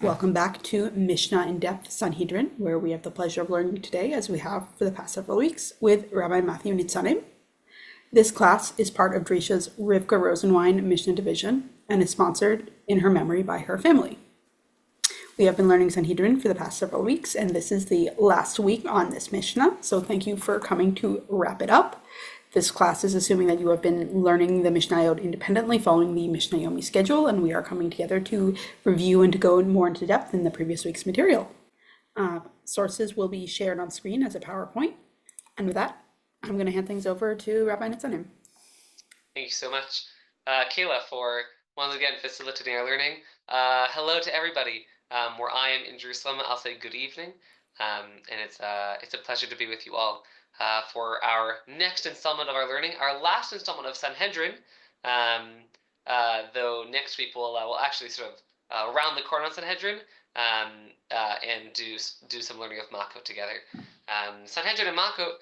Welcome back to Mishnah in Depth Sanhedrin, where we have the pleasure of learning today, as we have for the past several weeks, with Rabbi Matthew Nitzanim. This class is part of Drisha's Rifka Rosenwein Mishnah Division and is sponsored in her memory by her family. We have been learning Sanhedrin for the past several weeks, and this is the last week on this Mishnah, so thank you for coming to wrap it up. This class is assuming that you have been learning the mishnayot independently, following the Mishnah Yomit schedule, and we are coming together to review and to go more into depth in the previous week's material. Sources will be shared on screen as a PowerPoint. And with that, I'm going to hand things over to Rabbi Nitzanim. Thank you so much, Kayla, for once again facilitating our learning. Hello to everybody. Where I am in Jerusalem, I'll say good evening, and it's a pleasure to be with you all for our next installment of our learning, our last installment of Sanhedrin. Though next week we'll actually sort of round the corner on Sanhedrin and do some learning of Makkot together. Sanhedrin and Makkot.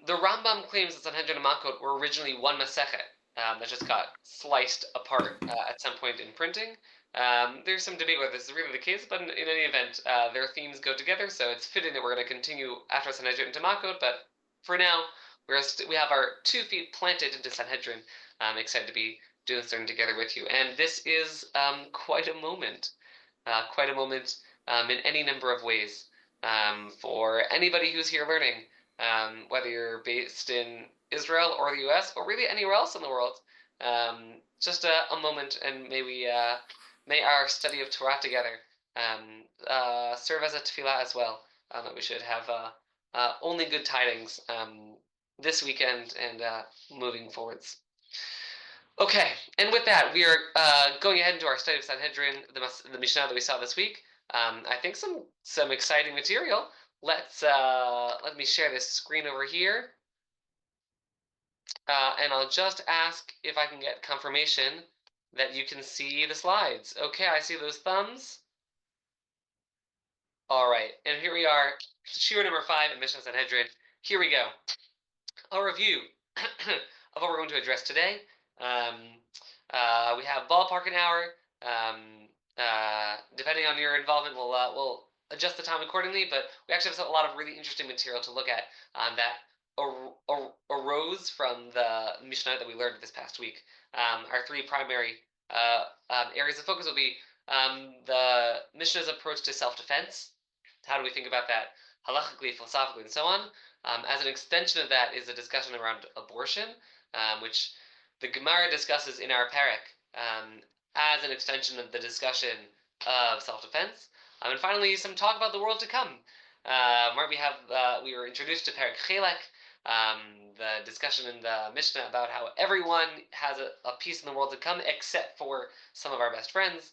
The Rambam claims that Sanhedrin and Makkot were originally one Masechet that just got sliced apart at some point in printing. There's some debate whether this is really the case, but in any event, their themes go together, so it's fitting that we're going to continue after Sanhedrin into Makkot, but for now, we have our 2 feet planted into Sanhedrin. I'm excited to be doing this learning together with you, and this is quite a moment in any number of ways for anybody who's here learning, whether you're based in Israel or the US or really anywhere else in the world. Just a moment, and may our study of Torah together serve as a tefillah as well, that we should have only good tidings this weekend and moving forwards. Okay, and with that, we are going ahead into our study of Sanhedrin, the Mishnah that we saw this week. I think some exciting material. Let me share this screen over here, and I'll just ask if I can get confirmation that you can see the slides. Okay, I see those thumbs. All right, and here we are, shiur number 5 in Mishnah Sanhedrin. Here we go. A review of what we're going to address today. We have ballpark an hour. Depending on your involvement, we'll adjust the time accordingly. But we actually have a lot of really interesting material to look at that arose from the Mishnah that we learned this past week. Our 3 primary areas of focus will be the Mishnah's approach to self-defense. How do we think about that halachically, philosophically, and so on? As an extension of that is a discussion around abortion, which the Gemara discusses in our parak as an extension of the discussion of self-defense. And finally, some talk about the world to come. Where we were introduced to parak chelek, the discussion in the Mishnah about how everyone has a piece in the world to come except for some of our best friends.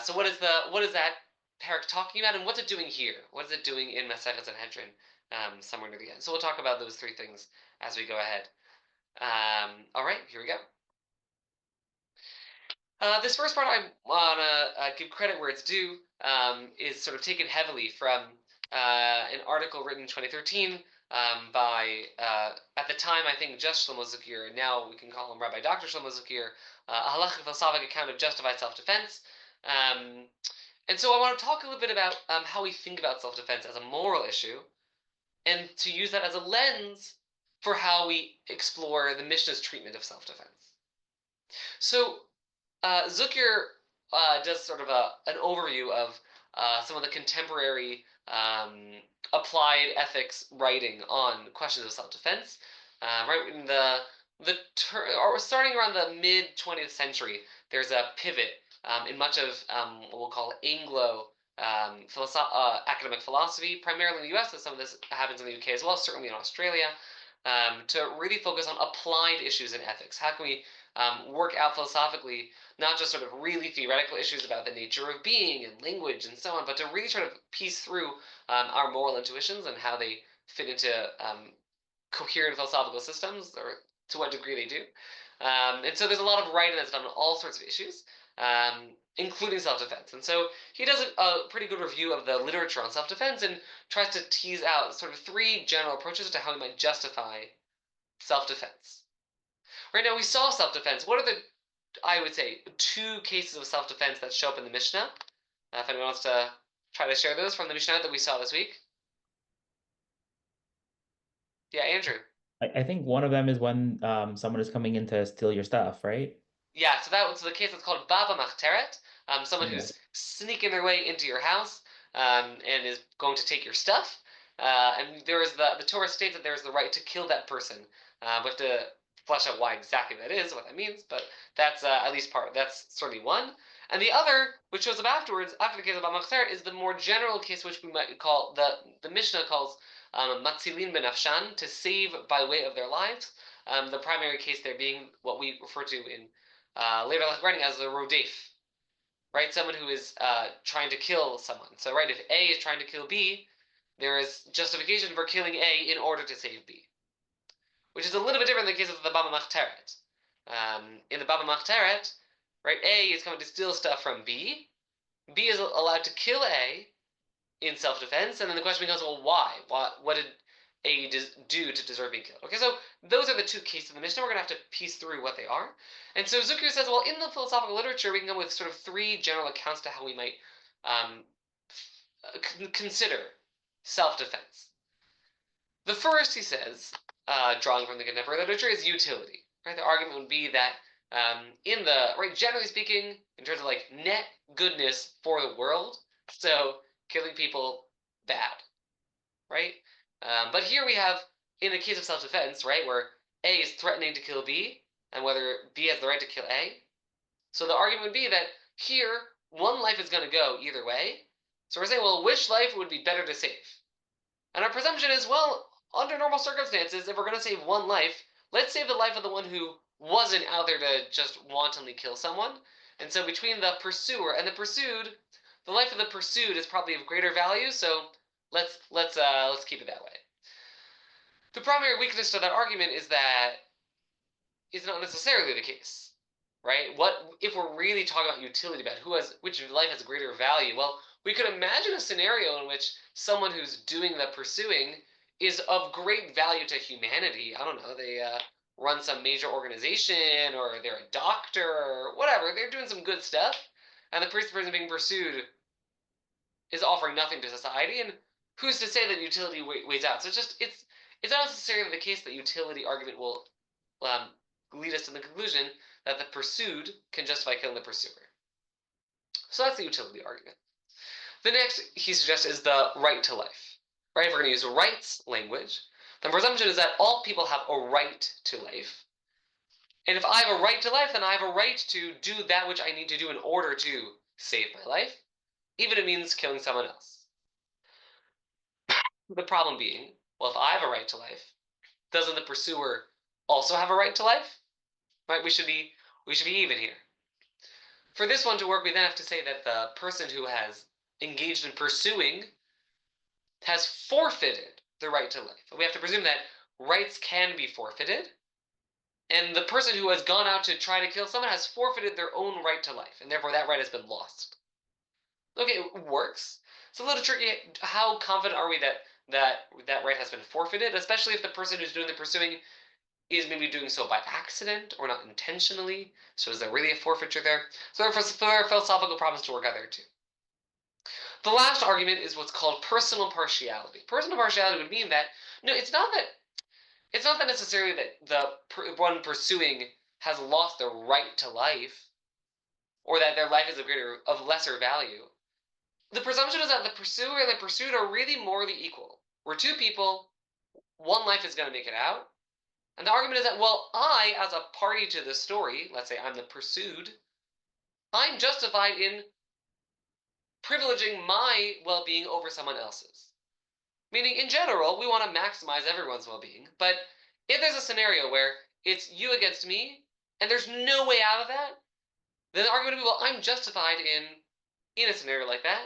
So what is that parak talking about, and what's it doing here? What is it doing in Masechet Sanhedrin somewhere near the end? So we'll talk about those 3 things as we go ahead. All right, here we go. This first part I want to give credit where it's due, is sort of taken heavily from an article written in 2013 by, at the time, I think, just Shlomo Zukir, and now we can call him Rabbi Dr. Shlomo Zukir, a halachic philosophic account of justified self-defense. And so I want to talk a little bit about how we think about self-defense as a moral issue, and to use that as a lens for how we explore the Mishnah's treatment of self-defense. So Zukir does sort of an overview of some of the contemporary applied ethics writing on questions of self-defense. Right in or starting around the mid 20th century, there's a pivot in much of what we'll call Anglo academic philosophy, primarily in the US, but some of this happens in the UK as well, certainly in Australia, to really focus on applied issues in ethics. How can we work out philosophically, not just sort of really theoretical issues about the nature of being and language and so on, but to really sort of piece through our moral intuitions and how they fit into coherent philosophical systems, or to what degree they do. And so there's a lot of writing that's done on all sorts of issues, including self-defense. And so he does a pretty good review of the literature on self-defense and tries to tease out sort of 3 general approaches to how we might justify self-defense. Right now, we saw self-defense. What are the I would say, two cases of self-defense that show up in the Mishnah. If anyone wants to try to share those from the Mishnah that we saw this week. Yeah, Andrew. I think one of them is when someone is coming in to steal your stuff, right? Yeah, so that was the case that's called Baba Machteret, someone Yeah. who's sneaking their way into your house and is going to take your stuff. And there is the Torah states that there is the right to kill that person. We have to flesh out why exactly that is, what that means, but that's at least that's certainly one. And the other, which shows up afterwards, after the case of Baba Machteret, is the more general case, which we might call, the Mishnah calls Matzilin benafshan, to save by way of their lives. The primary case there being what we refer to in later writing as a rodef, right? Someone who is trying to kill someone. So, right, if A is trying to kill B, there is justification for killing A in order to save B, which is a little bit different in the case of the Baba Machteret. In the Baba Machteret, right, A is coming to steal stuff from B. B is allowed to kill A in self-defense, and then the question becomes, well, why? What did A do to deserve being killed? Okay, so those are the two cases of the Mishnah. We're going to have to piece through what they are. And so Zucker says, well, in the philosophical literature, we can come with sort of three general accounts to how we might consider self-defense. The first, he says, drawing from the contemporary literature, is utility. Right? The argument would be that generally speaking, in terms of like net goodness for the world, so killing people, bad, right? But here we have, in a case of self-defense, right, where A is threatening to kill B, and whether B has the right to kill A. So the argument would be that here, one life is going to go either way. So we're saying, well, which life would be better to save? And our presumption is, well, under normal circumstances, if we're going to save one life, let's save the life of the one who wasn't out there to just wantonly kill someone. And so between the pursuer and the pursued, the life of the pursued is probably of greater value. So let's keep it that way. The primary weakness to that argument is that it's not necessarily the case, right? What if we're really talking about utility, about which life has greater value? Well, we could imagine a scenario in which someone who's doing the pursuing is of great value to humanity. I don't know, they run some major organization, or they're a doctor, or whatever. They're doing some good stuff, and the person being pursued is offering nothing to society. And who's to say that utility weighs out? So it's not necessarily the case that utility argument will lead us to the conclusion that the pursued can justify killing the pursuer. So that's the utility argument. The next he suggests is the right to life. Right? If we're going to use rights language, the presumption is that all people have a right to life. And if I have a right to life, then I have a right to do that which I need to do in order to save my life, even if it means killing someone else. The problem being, well, if I have a right to life, doesn't the pursuer also have a right to life? Right? We should be even here. For this one to work, we then have to say that the person who has engaged in pursuing has forfeited the right to life. We have to presume that rights can be forfeited, and the person who has gone out to try to kill someone has forfeited their own right to life, and therefore that right has been lost. Okay, it works. It's a little tricky. How confident are we that right has been forfeited, especially if the person who's doing the pursuing is maybe doing so by accident or not intentionally? So is there really a forfeiture there? So there are philosophical problems to work out there too. The last argument is what's called personal partiality. Personal partiality would mean that no, it's not that necessarily that the one pursuing has lost their right to life, or that their life is of lesser value. The presumption is that the pursuer and the pursued are really morally equal. We're two people, one life is going to make it out. And the argument is that, well, I, as a party to the story, let's say I'm the pursued, I'm justified in privileging my well-being over someone else's. Meaning, in general, we want to maximize everyone's well-being, but if there's a scenario where it's you against me, and there's no way out of that, then the argument would be, well, I'm justified in a scenario like that,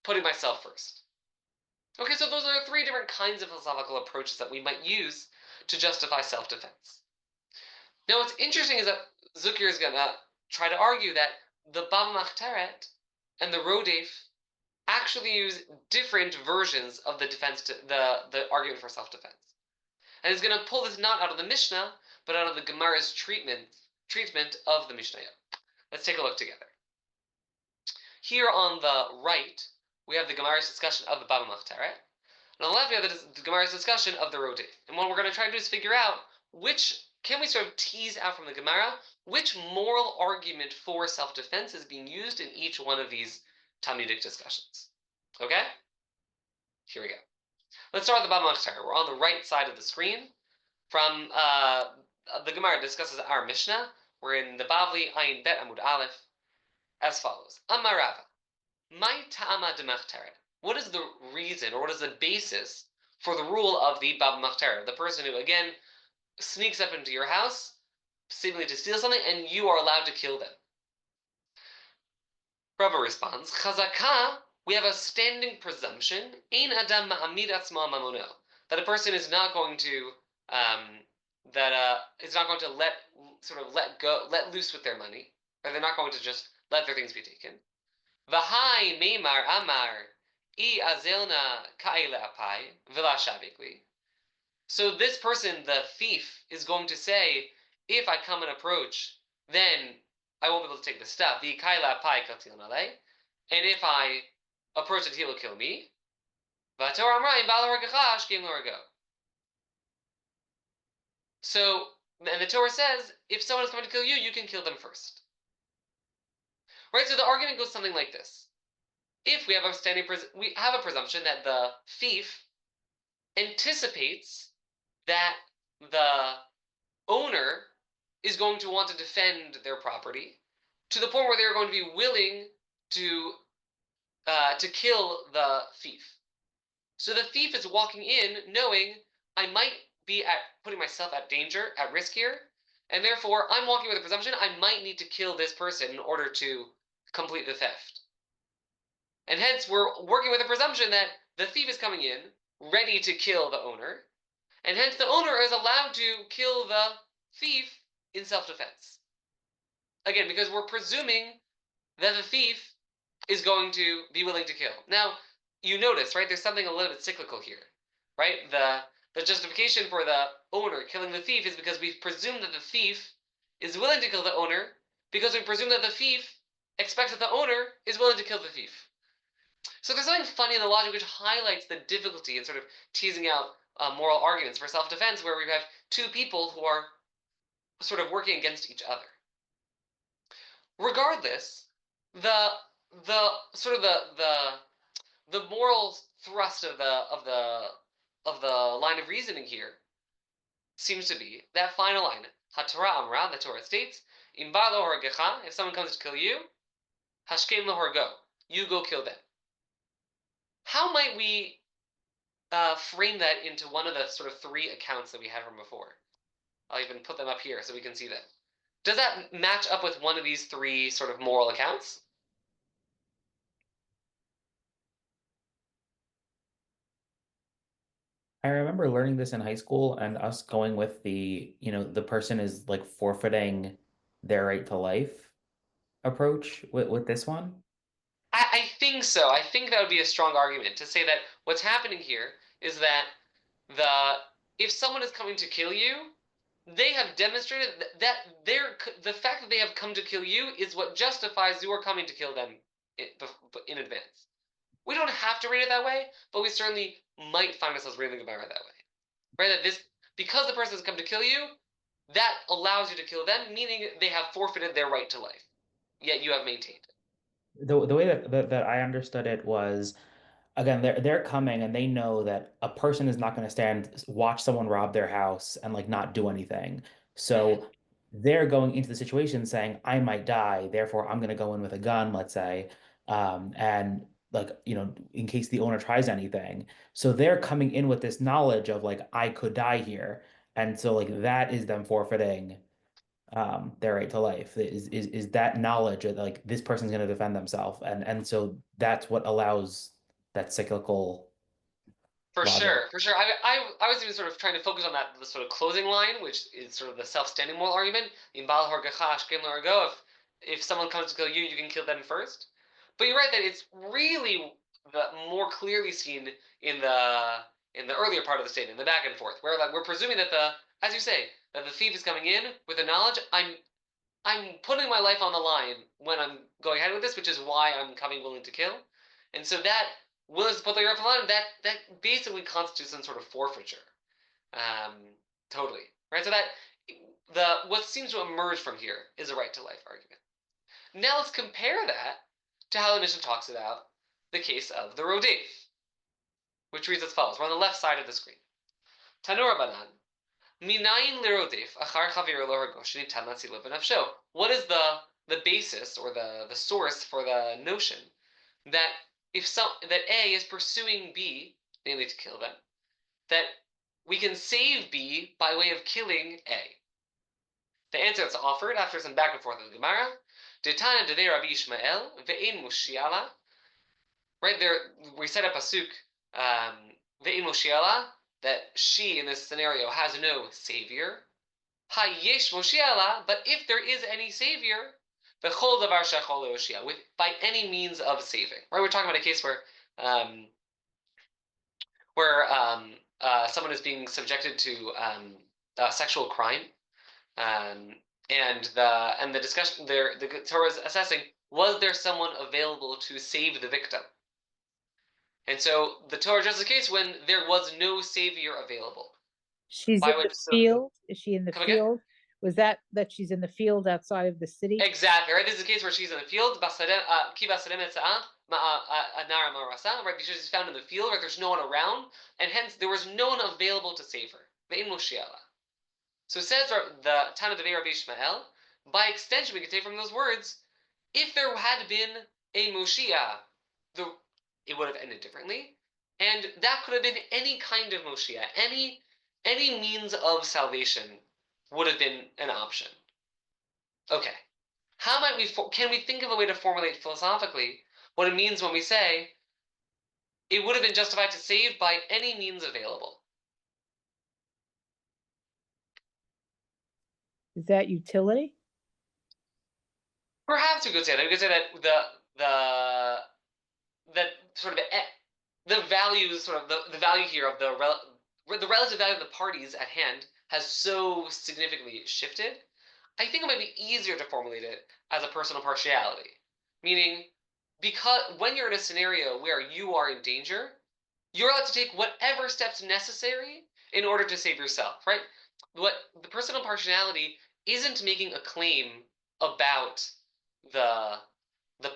putting myself first. Okay, so those are three different kinds of philosophical approaches that we might use to justify self-defense. Now, what's interesting is that Zucker is going to try to argue that the Baba Machteret and the Rodef actually use different versions of the defense to the argument for self-defense. And he's going to pull this not out of the Mishnah, but out of the Gemara's treatment treatment of the Mishnayot. Let's take a look together. Here on the right, we have the Gemara's discussion of the Baba Machteret. And on the left, we have the Gemara's discussion of the Rodef. And what we're going to try to do is figure out can we sort of tease out from the Gemara which moral argument for self-defense is being used in each one of these Talmudic discussions. Okay? Here we go. Let's start with the Baba Machteret. We're on the right side of the screen. From the Gemara discusses our Mishnah. We're in the Bavli Ayin Bet Amud Aleph as follows. Amar Rava, my ta'ama de Machteret. What is the reason, or what is the basis for the rule of the Baba Machteret, the person who, again, sneaks up into your house, seemingly to steal something, and you are allowed to kill them? Rabbi responds, Chazakah, we have a standing presumption, Ein Adam Ma'amid Atzma Mamono, that a person is not going to let loose with their money, or they're not going to just let their things be taken. V'hai meimar amar I azelna ka'ile apai v'la shabikli. So this person, the thief, is going to say, if I come and approach, then I won't be able to take the stuff. The ka'ile apai katil nalei. And if I approach it, he will kill me. V'ator amrayim ba'al hargacha shkim l'hargo. So, and the Torah says, if someone is coming to kill you, you can kill them first. Right, so the argument goes something like this. If we have a presumption that the thief anticipates that the owner is going to want to defend their property to the point where they're going to be willing to kill the thief. So the thief is walking in knowing I might be putting myself at danger, at risk here, and therefore I'm walking with a presumption I might need to kill this person in order to complete the theft. And hence we're working with a presumption that the thief is coming in, ready to kill the owner, and hence the owner is allowed to kill the thief in self-defense. Again, because we're presuming that the thief is going to be willing to kill. Now, you notice, right, there's something a little bit cyclical here, right? The justification for the owner killing the thief is because we presume that the thief is willing to kill the owner, because we presume that the thief expects that the owner is willing to kill the thief. So there's something funny in the logic which highlights the difficulty in sort of teasing out moral arguments for self-defense, where we have two people who are sort of working against each other. Regardless, the moral thrust of the line of reasoning here seems to be that final line. HaTorah Amra, the Torah states, Im ba lo hargecha, if someone comes to kill you, hashkem lo hargo, you go kill them. How might we frame that into one of the sort of three accounts that we had from before? I'll even put them up here so we can see them. Does that match up with one of these three sort of moral accounts? I remember learning this in high school and us going with the person is like forfeiting their right to life approach with this one. I think so. I think that would be a strong argument to say that what's happening here is that if someone is coming to kill you, they have demonstrated that the fact that they have come to kill you is what justifies your coming to kill them in advance. We don't have to read it that way, but we certainly might find ourselves reading the Gemara that way. Right? That because the person has come to kill you, that allows you to kill them, meaning they have forfeited their right to life, yet you have maintained it. The way that I understood it was, again, they're coming and they know that a person is not going to watch someone rob their house and like not do anything. So they're going into the situation saying, I might die, therefore I'm going to go in with a gun, let's say, and like, in case the owner tries anything. So they're coming in with this knowledge of like, I could die here. And so like that is them forfeiting their right to life is that knowledge that like this person's going to defend themselves, and so that's what allows that cyclical For logic. sure, for sure. I was even sort of trying to focus on the sort of closing line, which is sort of the self-standing moral argument. In Bal Horgacha Shkem Largo, if someone comes to kill you, you can kill them first. But you're right that it's really more clearly seen in the earlier part of the statement, the back and forth, where like we're presuming that as you say, that the thief is coming in with the knowledge I'm putting my life on the line when I'm going ahead with this, which is why I'm coming willing to kill. And so that willingness to put their life on the line, that basically constitutes some sort of forfeiture. Totally. Right? So that what seems to emerge from here is a right to life argument. Now let's compare that to how the Mishnah talks about the case of the Rodef, which reads as follows. We're on the left side of the screen. Tanur Banan. Minayin lirodef achar chavir lo hargosh nitan latzilo b'nafsho. What is the basis or the source for the notion that that A is pursuing B, namely to kill them, that we can save B by way of killing A? The answer that's offered after some back and forth in the Gemara, Detana de Rabbi Ishmael ve'in mushiala. Right there, we set up a pasuk ve'in mushiala, that she in this scenario has no savior. Hayesh moshiala, but if there is any savior, v'chol davar shechol leoshia, with by any means of saving. Right, we're talking about a case where someone is being subjected to sexual crime, and the discussion there, the Torah is assessing, was there someone available to save the victim? And so the Torah addresses a case when there was no savior available. She's in the field. Is she in the field? Was that she's in the field outside of the city? Exactly, right? This is a case where she's in the field. Right, because she's found in the field, right? There's no one around, and hence there was no one available to save her. So it says the Tana Devei Rabbi Ishmael. By extension, we can take from those words, if there had been a Moshiach, it would have ended differently, and that could have been any kind of Moshiach, any means of salvation would have been an option. Okay, how might can we think of a way to formulate philosophically what it means when we say it would have been justified to save by any means available? Is that utility? Perhaps we could say that. We could say that that sort of the value, sort of the value here of the relative value of the parties at hand has so significantly shifted. I think it might be easier to formulate it as a personal partiality, meaning because when you're in a scenario where you are in danger, you're allowed to take whatever steps necessary in order to save yourself, right? What the personal partiality isn't making a claim about the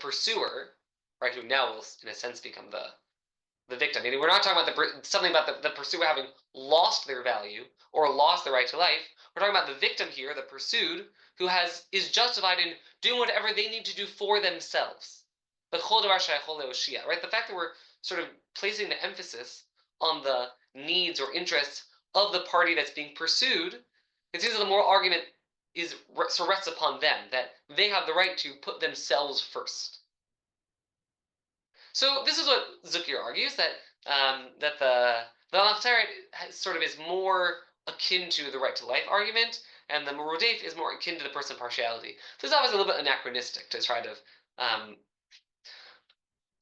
pursuer, right, who now will, in a sense, become the victim. Meaning, we're not talking about something about the pursuer having lost their value or lost their right to life. We're talking about the victim here, the pursued, who is justified in doing whatever they need to do for themselves. Right? The fact that we're sort of placing the emphasis on the needs or interests of the party that's being pursued, it seems that the moral argument rests upon them, that they have the right to put themselves first. So this is what Zukir argues, that the Machteret sort of is more akin to the right to life argument, and the Rodef is more akin to the personal partiality. This is obviously a little bit anachronistic to try to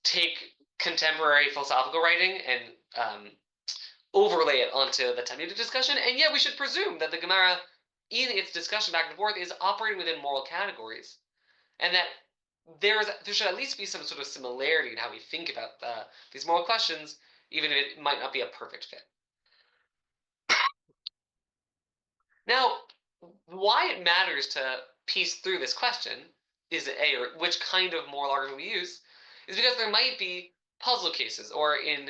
take contemporary philosophical writing and overlay it onto the Talmudic discussion, and yet we should presume that the Gemara, in its discussion back and forth, is operating within moral categories, and that there should at least be some sort of similarity in how we think about these moral questions, even if it might not be a perfect fit. Now, why it matters to piece through this question or which kind of moral argument we use, is because there might be puzzle cases, or in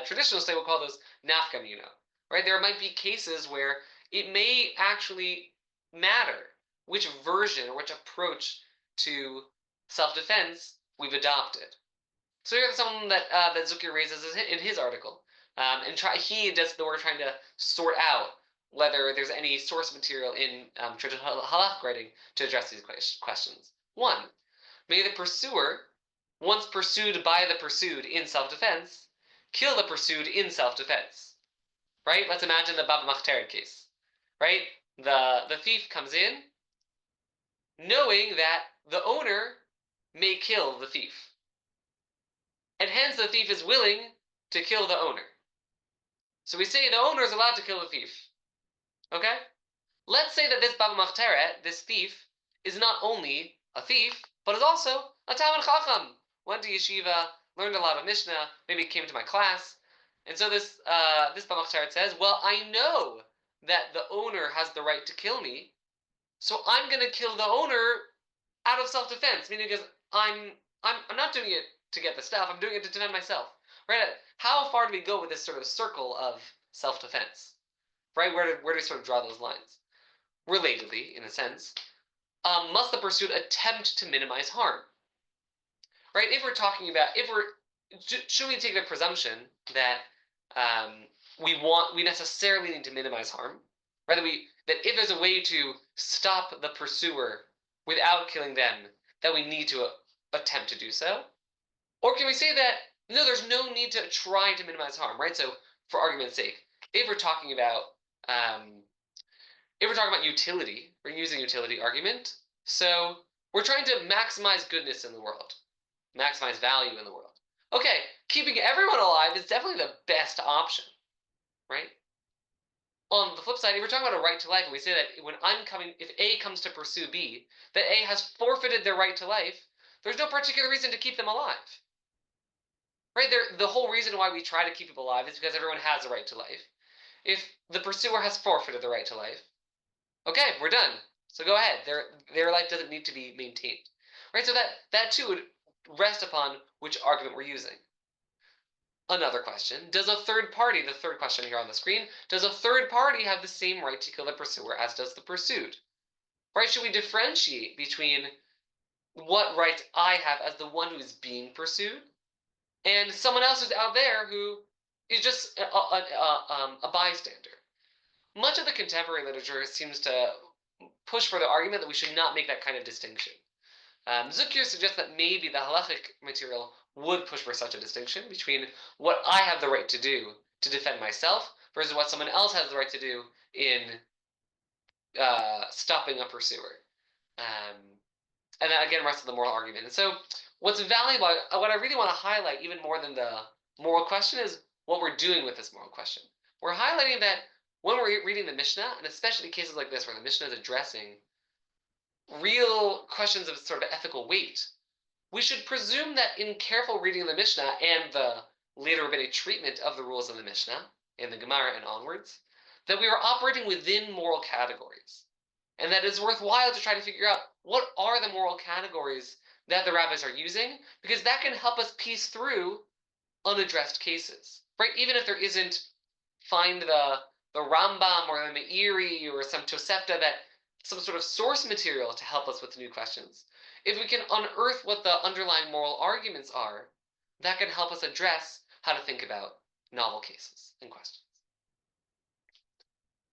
traditional state we'll call those nafka mina, right? There might be cases where it may actually matter which version or which approach to self-defense we've adopted. So here's something that Zukir raises in his article, he does the work trying to sort out whether there's any source material in traditional halakhic writing to address these questions. One, may the pursuer, once pursued by the pursued in self-defense, kill the pursued in self-defense. Right? Let's imagine the Baba Machteret case. Right? The thief comes in knowing that the owner may kill the thief. And hence the thief is willing to kill the owner. So we say the owner is allowed to kill the thief. Okay? let's say that this Baba Machteret, this thief, is not only a thief, but is also a Talmid Chacham. Went to yeshiva, learned a lot of Mishnah, maybe came to my class. And so this Baba Machteret says, well, I know that the owner has the right to kill me, so I'm going to kill the owner out of self-defense, meaning because I'm not doing it to get the stuff, I'm doing it to defend myself. Right? How far do we go with this sort of circle of self-defense? Right? Where do we sort of draw those lines? Relatedly, in a sense, must the pursuit attempt to minimize harm? Right? If we're talking about, should we take the presumption that we necessarily need to minimize harm? Right? That if there's a way to stop the pursuer without killing them, that we need to attempt to do so? Or can we say that, no, there's no need to try to minimize harm, right? So, for argument's sake, if we're talking about utility, we're using utility argument. So we're trying to maximize goodness in the world, maximize value in the world. Okay, keeping everyone alive is definitely the best option, right? On the flip side, if we're talking about a right to life, and we say that if A comes to pursue B, that A has forfeited their right to life, there's no particular reason to keep them alive. Right? The whole reason why we try to keep people alive is because everyone has a right to life. If the pursuer has forfeited the right to life, okay, we're done. So go ahead. Their life doesn't need to be maintained. Right? So that too would rest upon which argument we're using. Another question, the third question here on the screen, does a third party have the same right to kill the pursuer as does the pursued? Right? Should we differentiate between what rights I have as the one who is being pursued and someone else who's out there who is just a bystander? Much of the contemporary literature seems to push for the argument that we should not make that kind of distinction. Zukir suggests that maybe the halachic material would push for such a distinction between what I have the right to do to defend myself versus what someone else has the right to do in stopping a pursuer. And that again rests on the moral argument. And so what's valuable, what I really want to highlight even more than the moral question is what we're doing with this moral question. We're highlighting that when we're reading the Mishnah, and especially cases like this where the Mishnah is addressing real questions of sort of ethical weight, we should presume that in careful reading of the Mishnah and the later rabbinic treatment of the rules of the Mishnah, in the Gemara and onwards, that we are operating within moral categories. And that it's worthwhile to try to figure out what are the moral categories that the rabbis are using, because that can help us piece through unaddressed cases, right? Even if there isn't, find the Rambam or the Meiri or some Tosefta, that some sort of source material to help us with new questions. If we can unearth what the underlying moral arguments are, that can help us address how to think about novel cases and questions.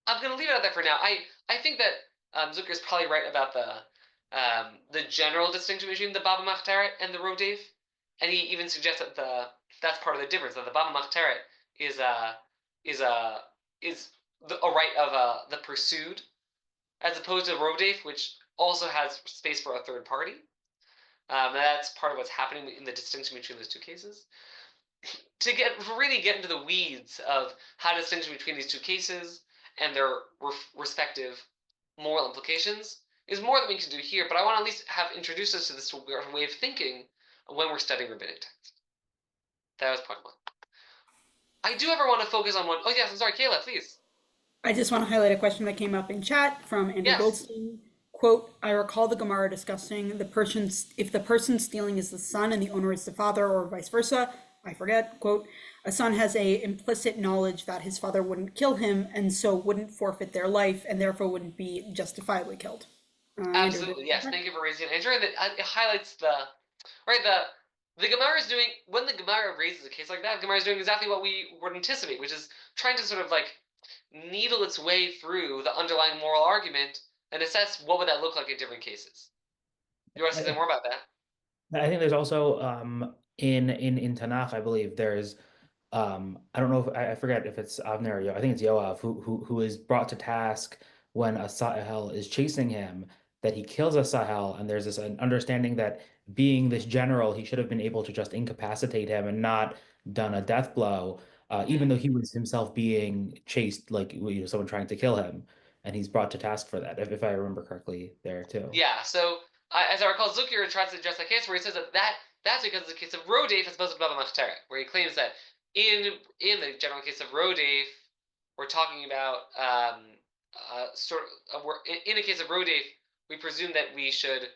I'm going to leave it at that for now. I think that Zucker is probably right about the general distinction between the Baba Machteret and the Rodef, and he even suggests that that's part of the difference, that the Baba Machteret is a right of the pursued, as opposed to Rodef, which also has space for a third party. That's part of what's happening in the distinction between those two cases. To really get into the weeds of how to distinguish between these two cases and their respective moral implications is more than we can do here, but I want to at least have introduced us to this way of thinking when we're studying rabbinic text. That was point one. I do ever want to focus on one. Oh yes, I'm sorry, Kayla, please. I just want to highlight a question that came up in chat from Andrew Goldstein. Quote, I recall the Gemara discussing if the person stealing is the son and the owner is the father, or vice versa. I forget. Quote, a son has a implicit knowledge that his father wouldn't kill him and so wouldn't forfeit their life and therefore wouldn't be justifiably killed. Absolutely, yes. Thank you for raising it. Andrew, it highlights the Gemara is doing, when the Gemara raises a case like that, the Gemara is doing exactly what we would anticipate, which is trying to sort of like needle its way through the underlying moral argument and assess what would that look like in different cases. You want to say more about that? I think there's also in Tanakh, I believe there's I don't know if I forget if it's Avner or I think it's Yoav who is brought to task when a Sahel is chasing him, that he kills a Sahel, and there's an understanding that being this general, he should have been able to just incapacitate him and not done a death blow, even though he was himself being chased like someone trying to kill him. and he's brought to task for that, if I remember correctly there too. Yeah, so as I recall, Zukir tries to address that case where he says that's because it's a case of Rodef as opposed to Baba Machteret, where he claims that in the general case of Rodef, we're talking about in a case of Rodef, we presume that we should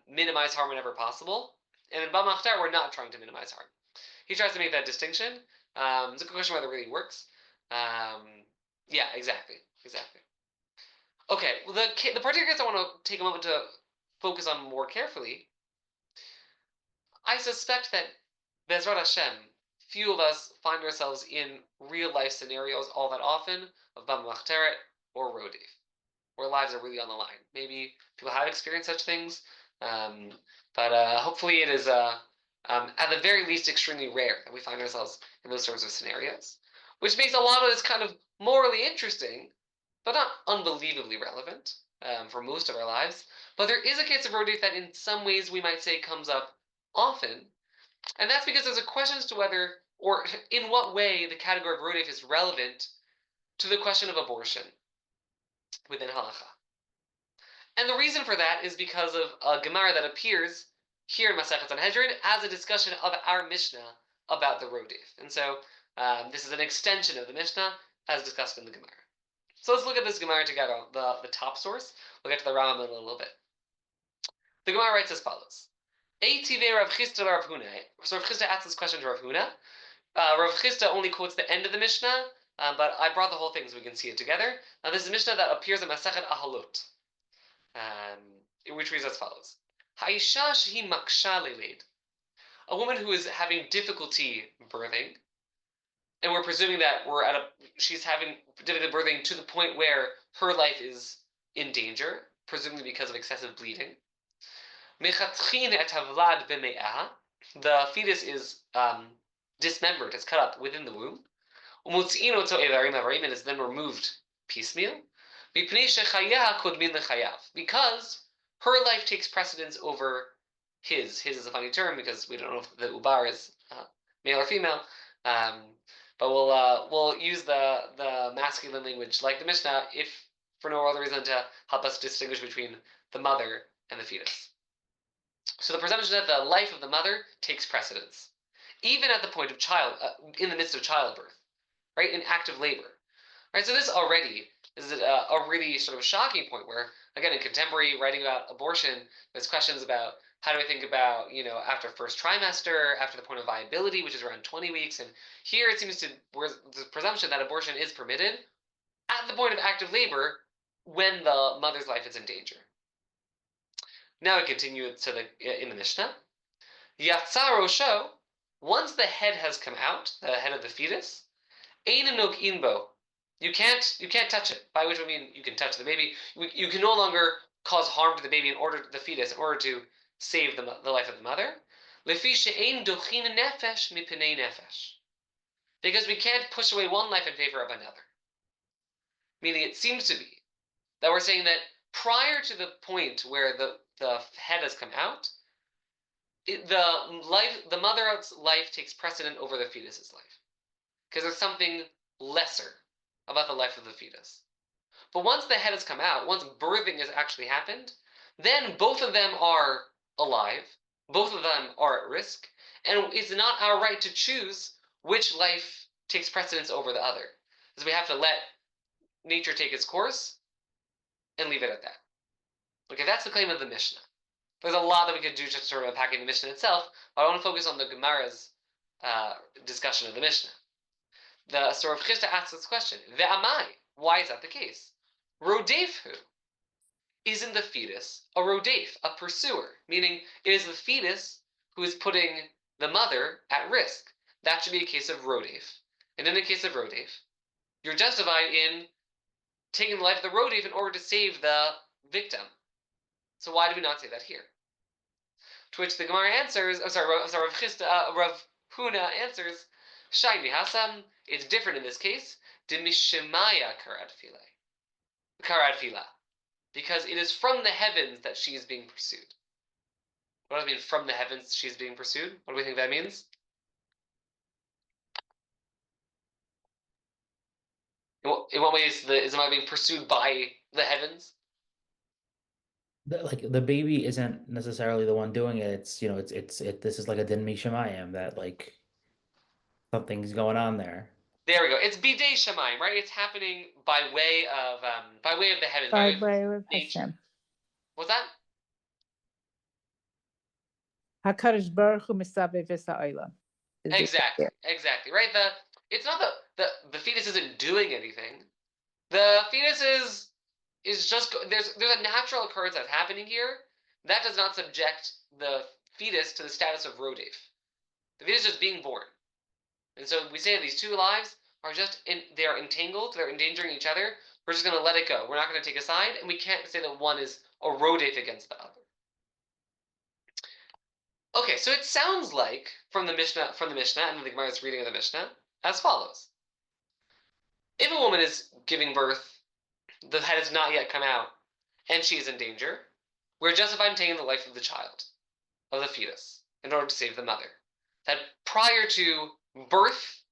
minimize harm whenever possible, and in Baba Machteret, we're not trying to minimize harm. He tries to make that distinction. It's a good question whether it really works. Yeah, exactly. Okay, well, the particular case I want to take a moment to focus on more carefully, I suspect that Bezrat Hashem, few of us find ourselves in real life scenarios all that often of Baba Machteret or Rodef, where lives are really on the line. Maybe people have experienced such things, but hopefully it is, at the very least, extremely rare that we find ourselves in those sorts of scenarios, which makes a lot of this kind of morally interesting, but not unbelievably relevant for most of our lives. But there is a case of Rodef that in some ways we might say comes up often, and that's because there's a question as to whether, or in what way, the category of Rodef is relevant to the question of abortion within halacha. And the reason for that is because of a Gemara that appears here in Masechet Sanhedrin as a discussion of our Mishnah about the Rodef. And so this is an extension of the Mishnah as discussed in the Gemara. So let's look at this Gemara together, the top source. We'll get to the Rambam in a little bit. The Gemara writes as follows. Eitive Rav Chisda Rav Huna. So Rav Chisda asks this question to Rav Huna. Rav Chisda only quotes the end of the Mishnah, but I brought the whole thing so we can see it together. Now this is a Mishnah that appears in Masechet Ahalot, which reads as follows. Ha'isha shehi maksha leleid. A woman who is having difficulty birthing, and we're presuming that she's having difficulty birthing to the point where her life is in danger, presumably because of excessive bleeding. Mechatchin et havlad b'me'ah. The fetus is dismembered, it's cut up within the womb. Umutzi'in oto evarim avarim, and is then removed piecemeal. Mipnei shechayaha kodmin lechayav, because her life takes precedence over his. His is a funny term because we don't know if the ubar is male or female. But we'll use the masculine language like the Mishnah if for no other reason to help us distinguish between the mother and the fetus. So the presumption is that the life of the mother takes precedence, even at the point of in the midst of childbirth, right, in active labor, right. So this already is a really sort of shocking point where, again, in contemporary writing about abortion, there's questions about how do we think about, after first trimester, after the point of viability, which is around 20 weeks, and here it seems where's the presumption that abortion is permitted at the point of active labor when the mother's life is in danger. Now we continue in the Mishnah. Yatzar Rosho, once the head has come out, the head of the fetus, Ein Nog'in Bo, you can't touch it. By which I mean you can touch the baby. You can no longer cause harm to the baby in order to save the life of the mother. Lefi she'ein dochin nefesh mipnei nefesh, because we can't push away one life in favor of another. Meaning, it seems to be that we're saying that prior to the point where the head has come out, the mother's life takes precedent over the fetus's life, because there's something lesser about the life of the fetus. But once the head has come out, once birthing has actually happened, then both of them are alive, both of them are at risk, and it's not our right to choose which life takes precedence over the other, because we have to let nature take its course and leave it at that. Okay, that's the claim of the Mishnah. There's a lot that we could do just sort of unpacking the Mishnah itself, but I want to focus on the Gemara's discussion of the Mishnah. The story of Chisda asks this question: Ve'amai, why is that the case? Rodefhu, isn't the fetus a rodef, a pursuer? Meaning, it is the fetus who is putting the mother at risk. That should be a case of rodef. And in a case of rodef, you're justified in taking the life of the rodef in order to save the victim. So why do we not say that here? To which the Gemara answers, Rav Huna answers, Shai Mihasam, it's different in this case, de mishemaya karad fila, because it is from the heavens that she is being pursued. What does it mean, from the heavens she is being pursued? What do we think that means? In what way is the Mother being pursued by the heavens? The baby isn't necessarily the one doing it. It's, this is like a din mishamayim that like something's going on there. There we go. It's bidei shamayim, right? It's happening by way of the heavens, by way of nature. Hashem. What's that? HaKadosh Baruch Hu misabev es ha'olam. Exactly, right? It's not the fetus isn't doing anything. The fetus is just there's a natural occurrence that's happening here that does not subject the fetus to the status of rodef. The fetus is just being born, and so we say these two lives are they are entangled, they're endangering each other. We're just going to let it go. We're not going to take a side, and we can't say that one is a rodef against the other. Okay, so it sounds like from the Mishnah, and the Gemara's reading of the Mishnah, as follows: if a woman is giving birth, the head has not yet come out, and she is in danger, we're justified in taking the life of the child, of the fetus, in order to save the mother. That prior to birth,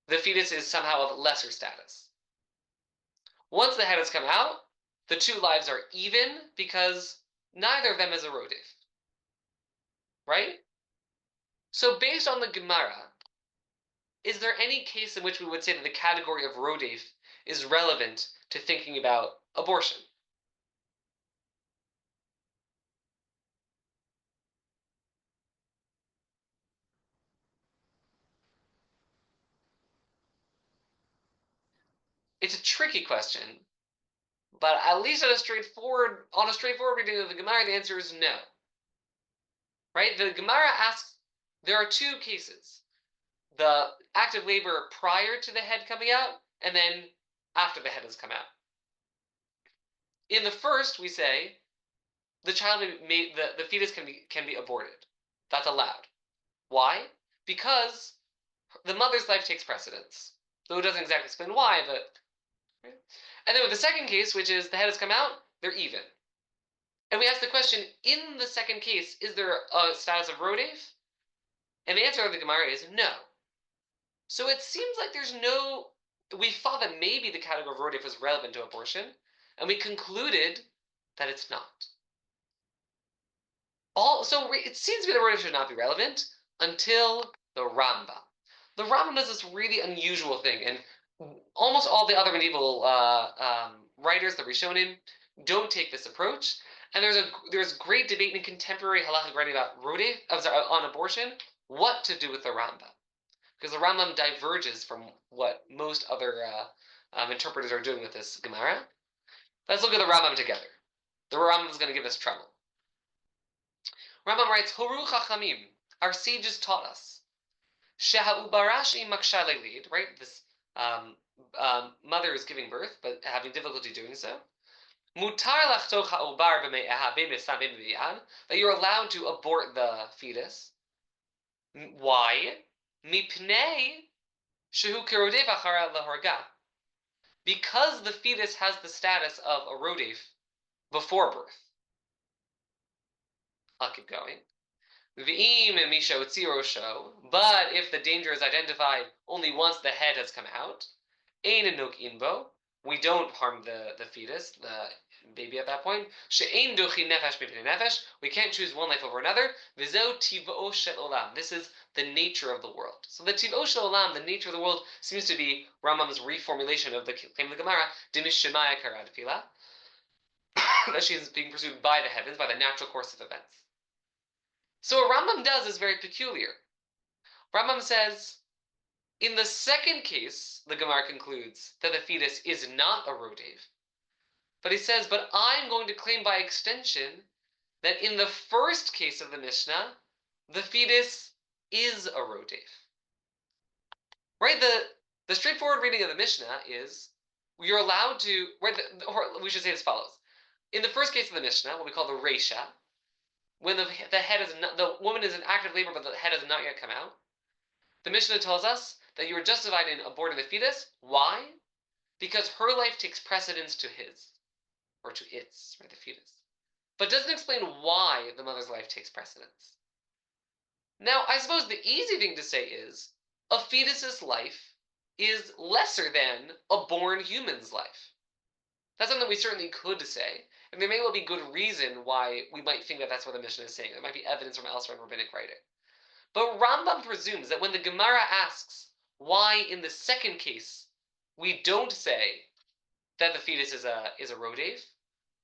the fetus is somehow of lesser status. Once the head has come out, the two lives are even because neither of them is a rodef. Right? So based on the Gemara, is there any case in which we would say that the category of rodef is relevant to thinking about abortion? It's a tricky question, but at least on a straightforward reading of the Gemara, the answer is no. Right? The Gemara asks, there are two cases: the act of labor prior to the head coming out, and then after the head has come out. In the first, we say the fetus can be aborted. That's allowed. Why? Because the mother's life takes precedence. Though it doesn't exactly explain why, but. Right? And then with the second case, which is the head has come out, they're even. And we ask the question, in the second case, is there a status of rodef? And the answer of the Gemara is no. So it seems like we thought that maybe the category of rodef was relevant to abortion, and we concluded that it's not. So it seems to be that rodef should not be relevant until the Rambam. The Rambam does this really unusual thing, and almost all the other medieval writers, the Rishonim, don't take this approach. And there's great debate in contemporary halachic writing about rodef, on abortion, what to do with the Rambam, because the Rambam diverges from what most other interpreters are doing with this Gemara. Let's look at the Rambam together. The Rambam is going to give us trouble. Rambam writes, Horu Chachamim, our sages taught us, Sheha'ubarashi makshalei lid, right? This mother is giving birth, but having difficulty doing so. Mutar lachtoch ha'ubar b'me'eha b'mesam b'meyad, that you're allowed to abort the fetus. Why? Mipnei shehu kerodef achara lahorga. Because the fetus has the status of a rodef before birth. I'll keep going. V'im misha utzirosho, but if the danger is identified only once the head has come out, ein enok inbo, we don't harm the fetus, the baby at that point. She'ein dochi nefesh b'pnei nefesh, we can't choose one life over another. V'zo tiv'o shel olam, this is the nature of the world. So the tiv'o shel olam, the nature of the world, seems to be Rambam's reformulation of the claim of the Gemara, dimishemaya karad fila, that she is being pursued by the heavens, by the natural course of events. So what Rambam does is very peculiar. Rambam says, in the second case, the Gemara concludes that the fetus is not a rodef. But he says, but I'm going to claim by extension that in the first case of the Mishnah, the fetus is a rodef. Right? The straightforward reading of the Mishnah is, you're allowed to, we should say as follows. In the first case of the Mishnah, what we call the Reisha, when the woman is in active labor, but the head has not yet come out, the Mishnah tells us that you are justified in aborting the fetus. Why? Because her life takes precedence to his, or to its, right, the fetus. But doesn't explain why the mother's life takes precedence. Now, I suppose the easy thing to say is, a fetus's life is lesser than a born human's life. That's something we certainly could say, and there may well be good reason why we might think that that's what the Mishnah is saying. There might be evidence from elsewhere in rabbinic writing. But Rambam presumes that when the Gemara asks why in the second case we don't say that the fetus is a rodef,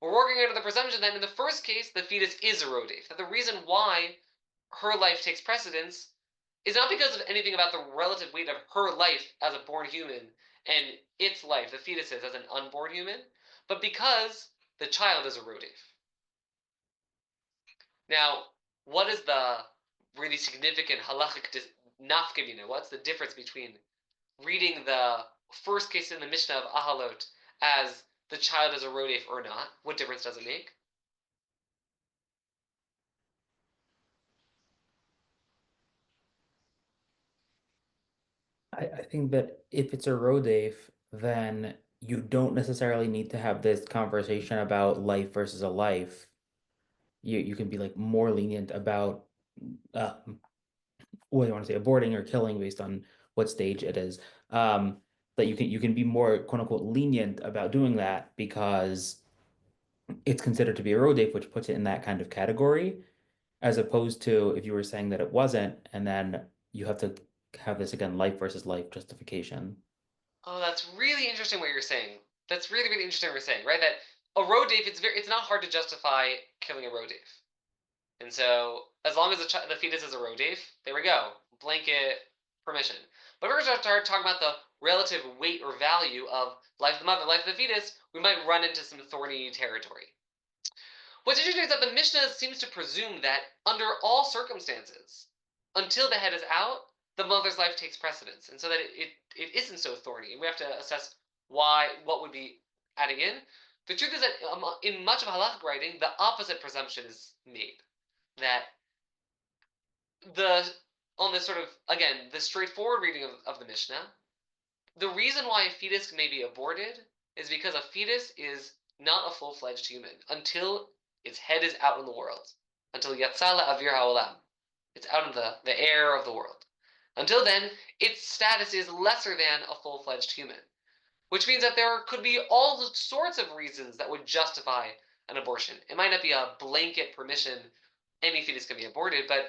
we're working under the presumption that in the first case the fetus is a rodef. That the reason why her life takes precedence is not because of anything about the relative weight of her life as a born human and its life, the fetus's, as an unborn human, but because the child is a rodef. Now, what is the really significant halachic nafkamina? What's the difference between reading the first case in the Mishnah of Ahalot as the child is a rodef or not? What difference does it make? I think that if it's a rodef, then you don't necessarily need to have this conversation about life versus a life. You can be like more lenient about what do you want to say, aborting or killing based on what stage it is. That you can be more quote unquote lenient about doing that because it's considered to be a rodef, which puts it in that kind of category, as opposed to if you were saying that it wasn't, and then you have to have this again, life versus life justification. Oh, that's really interesting what you're saying. That's really, really interesting what you're saying, right? That a rodef, it's not hard to justify killing a rodef. And so, as long as the fetus is a rodef, there we go, blanket permission. But if we're going to start talking about the relative weight or value of life of the mother, life of the fetus, we might run into some thorny territory. What's interesting is that the Mishnah seems to presume that under all circumstances, until the head is out, the mother's life takes precedence, and so that it isn't so thorny. And we have to assess what would be adding in. The truth is that in much of halachic writing, the opposite presumption is made. That on this sort of, again, the straightforward reading of the Mishnah, the reason why a fetus may be aborted is because a fetus is not a full-fledged human until its head is out in the world. Until yatzala avir ha'olam. It's out in the air of the world. Until then, its status is lesser than a full-fledged human. Which means that there could be all sorts of reasons that would justify an abortion. It might not be a blanket permission, any fetus can be aborted, but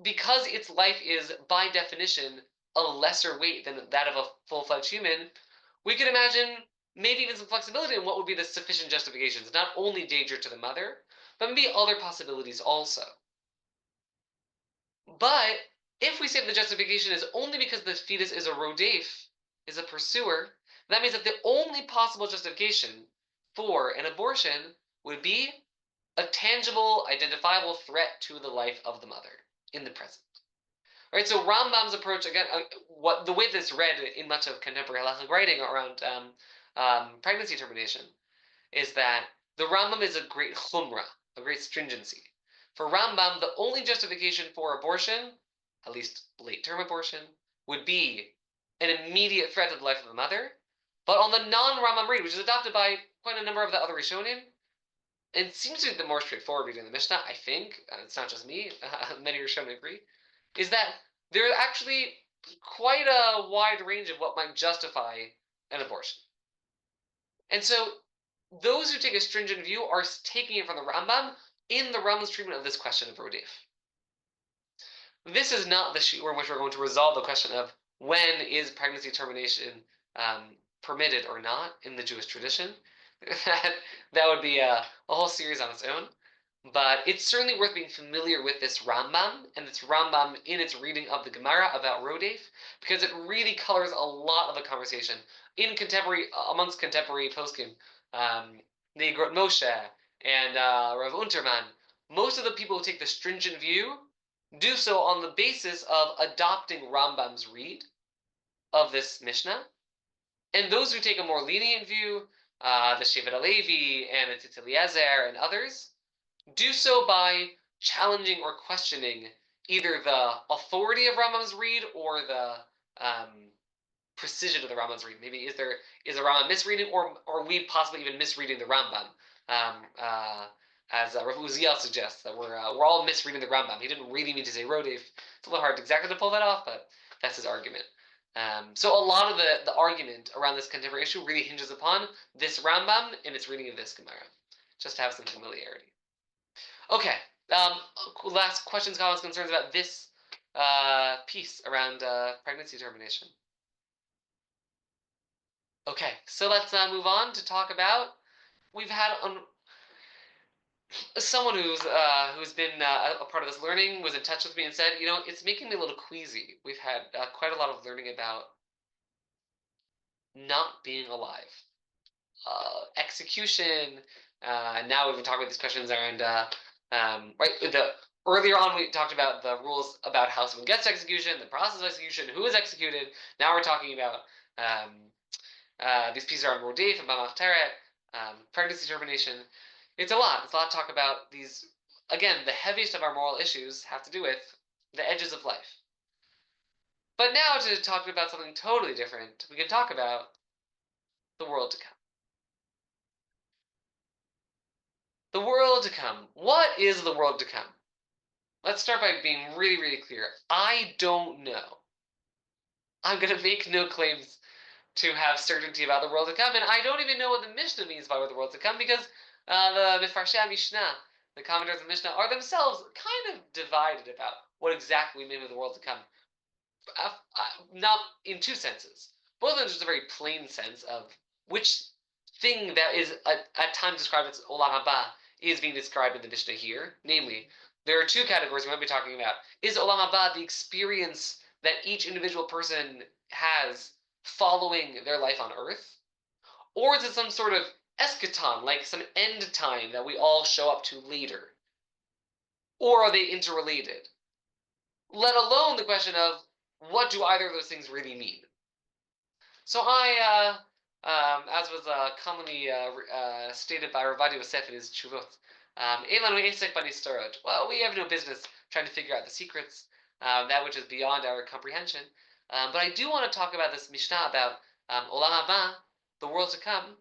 because its life is, by definition, a lesser weight than that of a full-fledged human, we could imagine maybe even some flexibility in what would be the sufficient justifications. Not only danger to the mother, but maybe other possibilities also. But if we say the justification is only because the fetus is a rodef, is a pursuer, that means that the only possible justification for an abortion would be a tangible, identifiable threat to the life of the mother in the present. All right, so Rambam's approach, again, the way that's read in much of contemporary halachic writing around pregnancy termination, is that the Rambam is a great chumrah, a great stringency. For Rambam, the only justification for abortion, at least late-term abortion, would be an immediate threat to the life of the mother. But on the non-Rambam read, which is adopted by quite a number of the other Rishonim, and seems to be the more straightforward reading of the Mishnah, I think, it's not just me, many Rishonim agree, is that there's actually quite a wide range of what might justify an abortion. And so those who take a stringent view are taking it from the Rambam in the Rambam's treatment of this question of rodef. This is not the shiur in which we're going to resolve the question of when is pregnancy termination permitted or not in the Jewish tradition. That would be a whole series on its own. But it's certainly worth being familiar with this Rambam, and this Rambam in its reading of the Gemara about rodef, because it really colors a lot of the conversation amongst contemporary poskim. The Igrot Moshe and Rav Unterman, most of the people who take the stringent view do so on the basis of adopting Rambam's read of this Mishnah. And those who take a more lenient view, the Shevet HaLevi and the Tzitz Eliezer and others, do so by challenging or questioning either the authority of Rambam's read or the precision of the Rambam's read. Maybe is a Rambam misreading, or are we possibly even misreading the Rambam? As Rav Uziel suggests, that we're all misreading the Rambam. He didn't really mean to say rodef. It's a little hard exactly to pull that off, but that's his argument. So a lot of the argument around this contemporary issue really hinges upon this Rambam and its reading of this Gemara, just to have some familiarity. Okay, last questions, comments, concerns about this piece around pregnancy termination. Okay, so let's move on to talk about, we've had someone who's been a part of this learning was in touch with me and said, it's making me a little queasy. We've had quite a lot of learning about not being alive, execution, and now we've been talking about these questions around earlier on we talked about the rules about how someone gets to execution, the process of execution, who is executed. Now we're talking about these pieces around Rodef and Bamach Teret, pregnancy termination. It's a lot. It's a lot to talk about. These, again, the heaviest of our moral issues have to do with the edges of life. But now to talk about something totally different, we can talk about the world to come. The world to come. What is the world to come? Let's start by being really, really clear. I don't know. I'm going to make no claims to have certainty about the world to come, and I don't even know what the Mishnah means by the world to come, because the Mefarshei Mishnah, the commentators of Mishnah, are themselves kind of divided about what exactly we mean by the world to come. Not in two senses. Both of them just a very plain sense of which thing that is at times described as Olam Haba is being described in the Mishnah here. Namely, there are two categories we might be talking about. Is Olam Haba the experience that each individual person has following their life on earth? Or is it some sort of eschaton, like some end time that we all show up to later? Or are they interrelated? Let alone the question of, what do either of those things really mean? So I, as was commonly stated by Rabbi Yosef in his Tshuvot, well, we have no business trying to figure out the secrets, that which is beyond our comprehension. But I do want to talk about this Mishnah about Olam Haba, the world to come,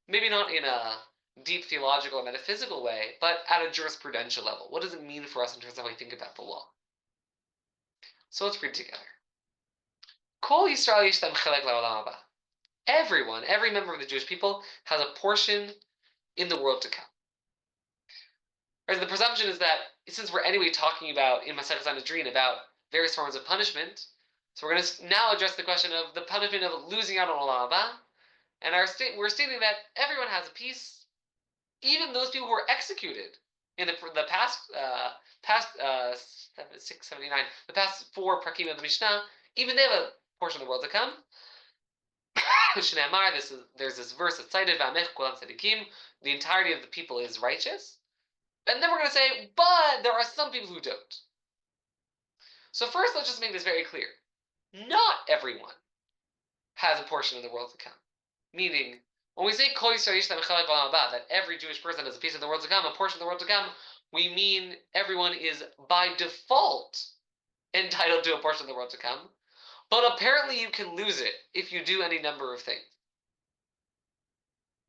maybe not in a deep theological or metaphysical way, but at a jurisprudential level. What does it mean for us in terms of how we think about the law? So let's read together. Kol Yisrael yesh lahem chelek la'olam haba. Everyone, every member of the Jewish people has a portion in the world to come. Right, the presumption is that since we're anyway talking about in Masechet Sanhedrin about various forms of punishment, so we're going to now address the question of the punishment of losing out on Olam Haba, and we're stating that everyone has a piece, even those people who were executed in the past 679, the past 4 prakim of the Mishnah, even they have a portion of the world to come. There's this verse that's cited, the entirety of the people is righteous. And then we're going to say, but there are some people who don't. So first, let's just make this very clear. Not everyone has a portion of the world to come. Meaning, when we say that every Jewish person has a piece of the world to come, a portion of the world to come, we mean everyone is by default entitled to a portion of the world to come. But apparently you can lose it if you do any number of things.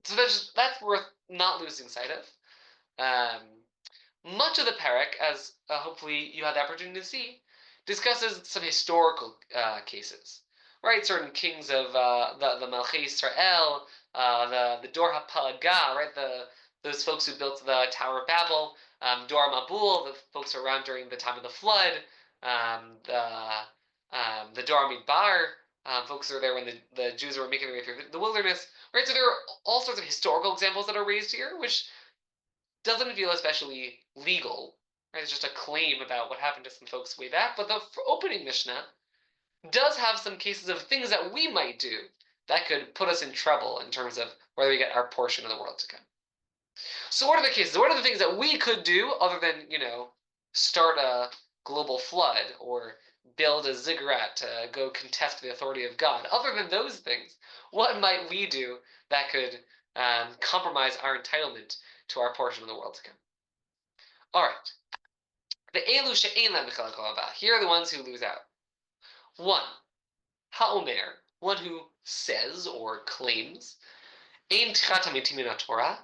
So that's worth not losing sight of. Much of the parak, as hopefully you had the opportunity to see, discusses some historical cases. Right, certain kings of the Malchei Yisrael, the Dor HaPalaga, right, those folks who built the Tower of Babel, Dor Mabul, the folks around during the time of the flood, the Dor Midbar, folks who are there when the Jews were making their way through the wilderness. Right, so there are all sorts of historical examples that are raised here, which doesn't feel especially legal. Right, it's just a claim about what happened to some folks way back. But the opening Mishnah does have some cases of things that we might do that could put us in trouble in terms of whether we get our portion of the world to come. So what are the cases? What are the things that we could do other than, start a global flood or build a ziggurat to go contest the authority of God? Other than those things, what might we do that could compromise our entitlement to our portion of the world to come? All right. The elu she'ein lahem chelek olam haba. Here are the ones who lose out. 1. Ha'omer, one who says or claims, ein tchiat hametim min haTorah,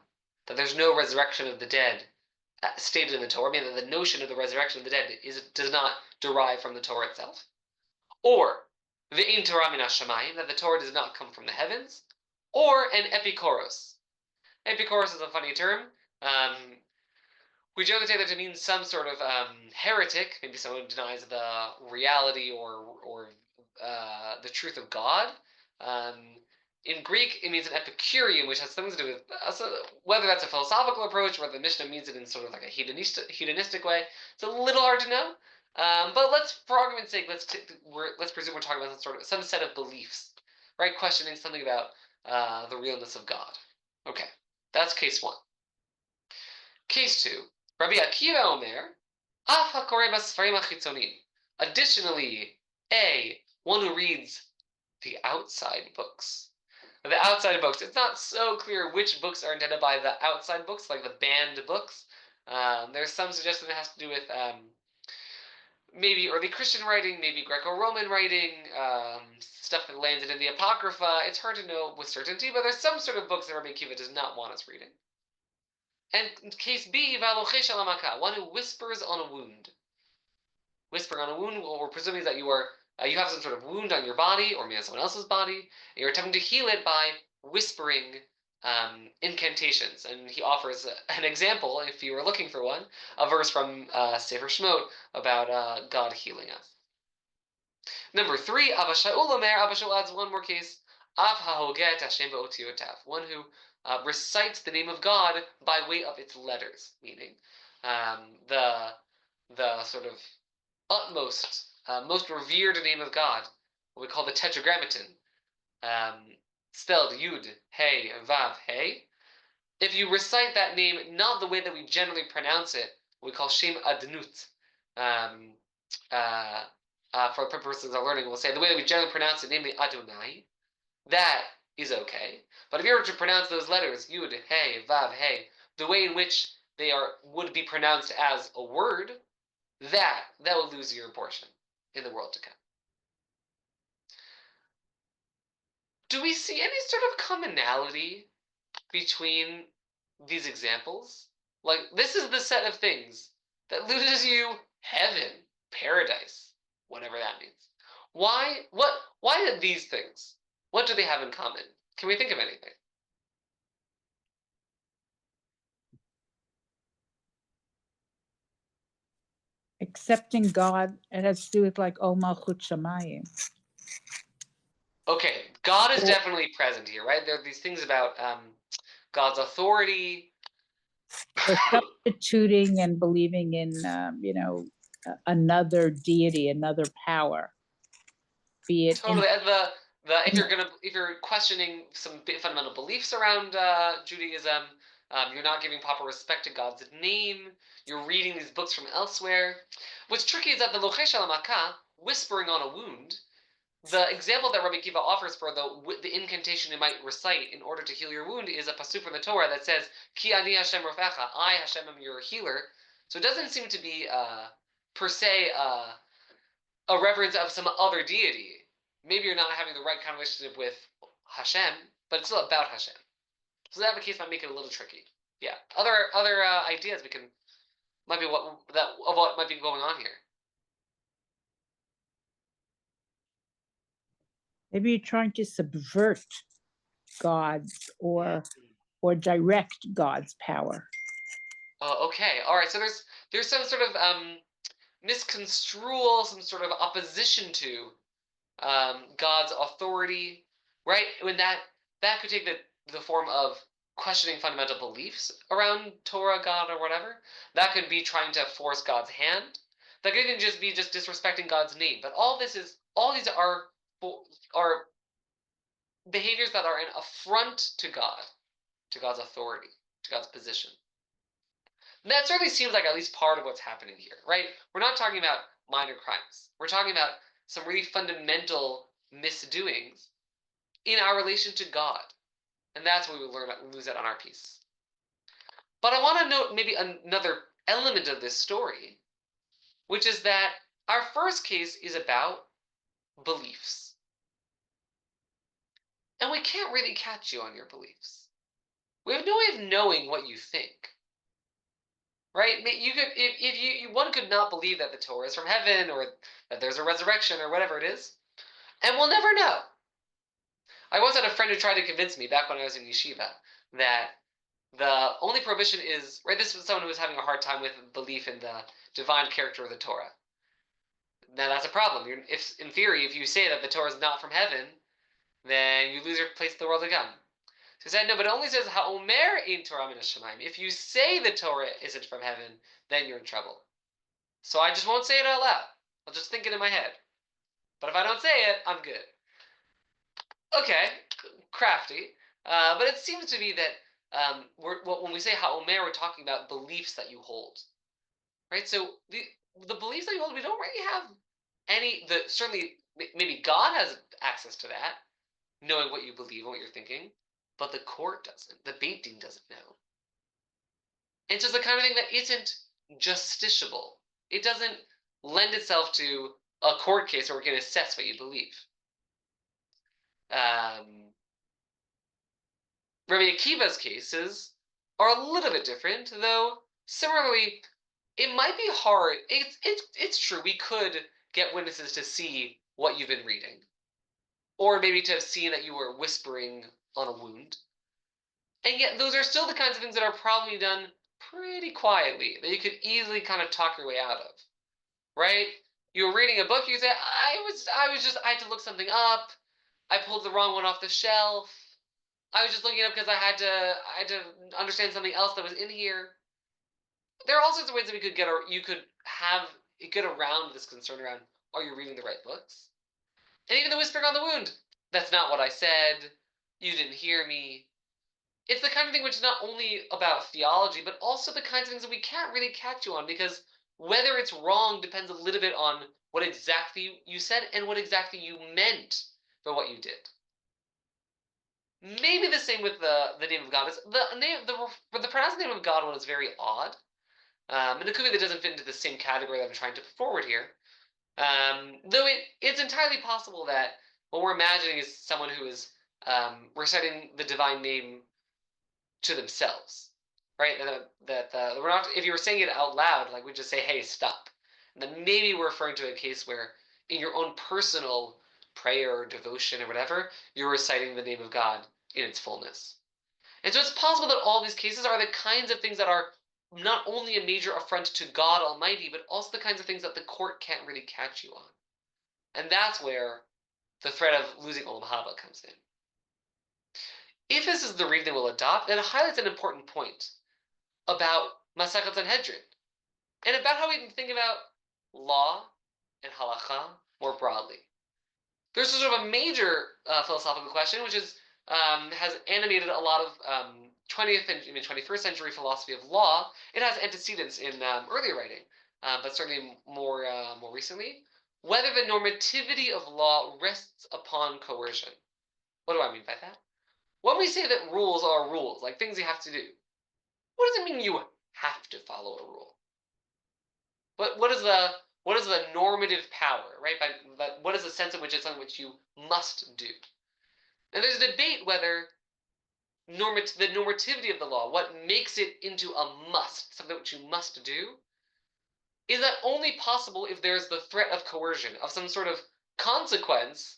that there's no resurrection of the dead stated in the Torah, meaning that the notion of the resurrection of the dead does not derive from the Torah itself. Or, Ve'ein Torah min hashamayim, that the Torah does not come from the heavens, or an epikoros. Epikoros is a funny term. We generally take that to mean some sort of heretic, maybe someone who denies the reality or the truth of God. In Greek, it means an Epicurean, which has something to do with whether that's a philosophical approach, whether the Mishnah means it in sort of like a hedonistic way. It's a little hard to know. But let's, for argument's sake, let's presume we're talking about some set of beliefs, right? Questioning something about the realness of God. Okay, that's case one. Case two. Rabbi Akiva Omer, Af hakoreh basfarim hachitzonim. Additionally, one who reads the outside books. The outside books, it's not so clear which books are intended by the outside books, like the banned books. There's some suggestion that has to do with maybe early Christian writing, maybe Greco-Roman writing, stuff that landed in the Apocrypha. It's hard to know with certainty, but there's some sort of books that Rabbi Akiva does not want us reading. And case B, one who whispers on a wound. Whispering on a wound, what we're presuming is that you have some sort of wound on your body, or maybe on someone else's body, and you're attempting to heal it by whispering incantations. And he offers an example, if you were looking for one, a verse from Sefer Shemot about God healing us. Number 3, Abba Shaul Omer, Abba Shaul adds one more case, Av hahoget Hashem ba'otiotav, one who recites the name of God by way of its letters, meaning the sort of utmost, most revered name of God, what we call the Tetragrammaton, spelled Yud, Hey, Vav, Hey. If you recite that name not the way that we generally pronounce it, we call Shem Adnut. For purposes of learning, we'll say the way that we generally pronounce it, namely Adonai. That is okay. But if you were to pronounce those letters, Yud, Hey, Vav, Hey, the way in which they would be pronounced as a word, that will lose your portion in the world to come. Do we see any sort of commonality between these examples? Like, this is the set of things that loses you heaven, paradise, whatever that means. Why did these things? What do they have in common? Can we think of anything? Accepting God, it has to do with like O Malchut Shamayim. Okay, God is definitely present here, right? There are these things about God's authority. Or substituting and believing in, another deity, another power. Be it totally. If you're questioning some fundamental beliefs around Judaism, you're not giving proper respect to God's name. You're reading these books from elsewhere. What's tricky is that the lochesh al makah, whispering on a wound, the example that Rabbi Akiva offers for the incantation you might recite in order to heal your wound is a pasuk from the Torah that says, Ki ani Hashem rofecha, I Hashem am your healer. So it doesn't seem to be per se a reverence of some other deity. Maybe you're not having the right kind of relationship with Hashem, but it's still about Hashem. So that case might make it a little tricky. Yeah. Other ideas might be what might be going on here. Maybe you're trying to subvert God's or direct God's power. Okay. All right. So there's some sort of misconstrual, some sort of opposition to God's authority, right? When that could take the form of questioning fundamental beliefs around Torah, God, or whatever. That could be trying to force God's hand. That could even just be disrespecting God's name. But all these are behaviors that are an affront to God, to God's authority, to God's position. And that certainly seems like at least part of what's happening here, right? We're not talking about minor crimes. We're talking about some really fundamental misdoings in our relation to God. And that's what we lose it on our piece. But I want to note maybe another element of this story, which is that our first case is about beliefs. And we can't really catch you on your beliefs. We have no way of knowing what you think. Right? You could, if one could not believe that the Torah is from heaven, or that there's a resurrection, or whatever it is, And we'll never know. I once had a friend who tried to convince me back when I was in yeshiva that the only prohibition is, right, this was someone who was having a hard time with belief in the divine character of the Torah. Now that's a problem. If in theory, if you say that the Torah is not from heaven, then you lose your place in the world to come. So he said, no, but it only says ha'omer ein Torah min hashamayim. If you say the Torah isn't from heaven, then you're in trouble. So I just won't say it out loud. I'll just think it in my head. But if I don't say it, I'm good. Okay, crafty. But it seems to be that when we say ha'omer, we're talking about beliefs that you hold. Right? So the beliefs that you hold, we don't really have any. Certainly, maybe God has access to that, knowing what you believe and what you're thinking, but the court doesn't. The Beit Din doesn't know. It's just the kind of thing that isn't justiciable. It doesn't lend itself to a court case where we can assess what you believe. Rabbi Akiva's cases are a little bit different, though similarly, it might be hard. It's true, we could get witnesses to see what you've been reading, or maybe to have seen that you were whispering on a wound. And yet those are still the kinds of things that are probably done pretty quietly, that you could easily kind of talk your way out of, right? You were reading a book, you say, I had to look something up. I pulled the wrong one off the shelf. I was just looking it up because I had to understand something else that was in here. There are all sorts of ways that you could get around this concern around, are you reading the right books? And even the whispering on the wound. That's not what I said. You didn't hear me. It's the kind of thing which is not only about theology, but also the kinds of things that we can't really catch you on, because whether it's wrong depends a little bit on what exactly you said and what exactly you meant for what you did. Maybe the same with the name of God. The pronounced name of God one is very odd. And it could be that it doesn't fit into the same category that I'm trying to put forward here. Though it's entirely possible that what we're imagining is someone who is reciting the divine name to themselves, right? That we're not. If you were saying it out loud, like we just say, "Hey, stop," and then maybe we're referring to a case where, in your own personal prayer or devotion or whatever, you're reciting the name of God in its fullness. And so it's possible that all these cases are the kinds of things that are not only a major affront to God Almighty, but also the kinds of things that the court can't really catch you on. And that's where the threat of losing Olam Haba comes in. If this is the reading we'll adopt, then it highlights an important point about Masechet Sanhedrin, and about how we can think about law and halacha more broadly. There's sort of a major philosophical question, which has animated a lot of 20th and even 21st century philosophy of law. It has antecedents in earlier writing, but certainly more recently. Whether the normativity of law rests upon coercion. What do I mean by that? When we say that rules are rules, like things you have to do, what does it mean you have to follow a rule? But what is the normative power, right? But what is the sense in which it's something which you must do? And there's a debate whether the normativity of the law, what makes it into a must, something which you must do, is that only possible if there's the threat of coercion, of some sort of consequence,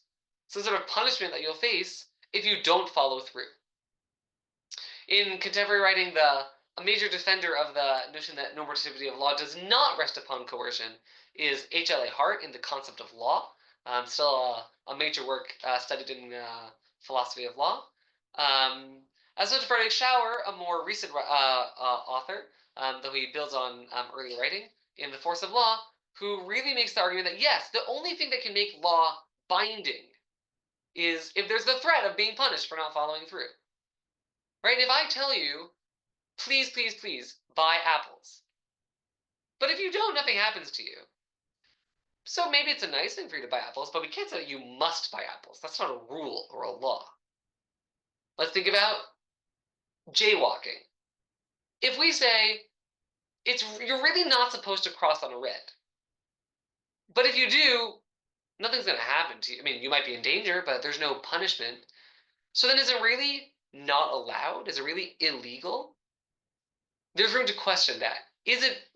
some sort of punishment that you'll face if you don't follow through. In contemporary writing, a major defender of the notion that normativity of law does not rest upon coercion is H.L.A. Hart in The Concept of Law, still a major work studied in philosophy of law. As such, Frederick Schauer, a more recent author, though he builds on early writing, in The Force of Law, who really makes the argument that, yes, the only thing that can make law binding is if there's the threat of being punished for not following through. Right? If I tell you, please, please, please, buy apples. But if you don't, nothing happens to you. So maybe it's a nice thing for you to buy apples, but we can't say that you must buy apples. That's not a rule or a law. Let's think about jaywalking. If we say, you're really not supposed to cross on a red. But if you do, nothing's going to happen to you. I mean, you might be in danger, but there's no punishment. So then is it really not allowed? Is it really illegal? There's room to question that.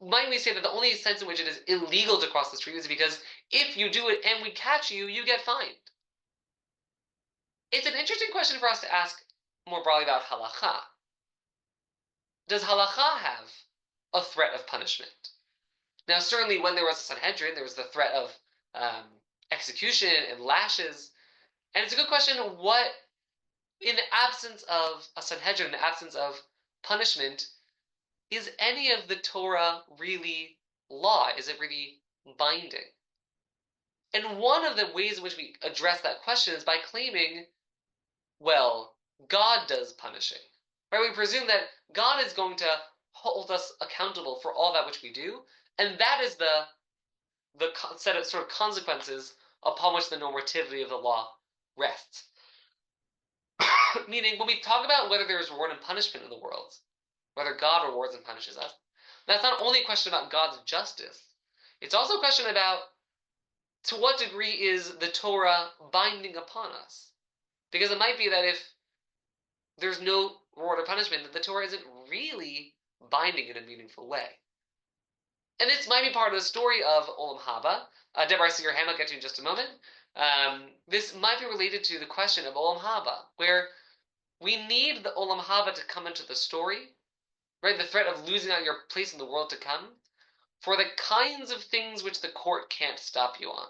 Might we say that the only sense in which it is illegal to cross the street is because if you do it and we catch you, you get fined. It's an interesting question for us to ask more broadly about halacha. Does halacha have a threat of punishment? Now, certainly when there was a Sanhedrin, there was the threat of execution and lashes. And it's a good question, what, in the absence of a Sanhedrin, in the absence of punishment, is any of the Torah really law? Is it really binding? And one of the ways in which we address that question is by claiming, well, God does punishing. Right? We presume that God is going to hold us accountable for all that which we do, and that is the set of sort of consequences upon which the normativity of the law rests. Meaning, when we talk about whether there is reward and punishment in the world, whether God rewards and punishes us, that's not only a question about God's justice, it's also a question about to what degree is the Torah binding upon us. Because it might be that if there's no reward or punishment, that the Torah isn't really binding in a meaningful way. And this might be part of the story of Olam Haba. Deborah, I see your hand, I'll get to in just a moment. This might be related to the question of Olam Haba, where we need the Olam Haba to come into the story, right? The threat of losing out your place in the world to come, for the kinds of things which the court can't stop you on,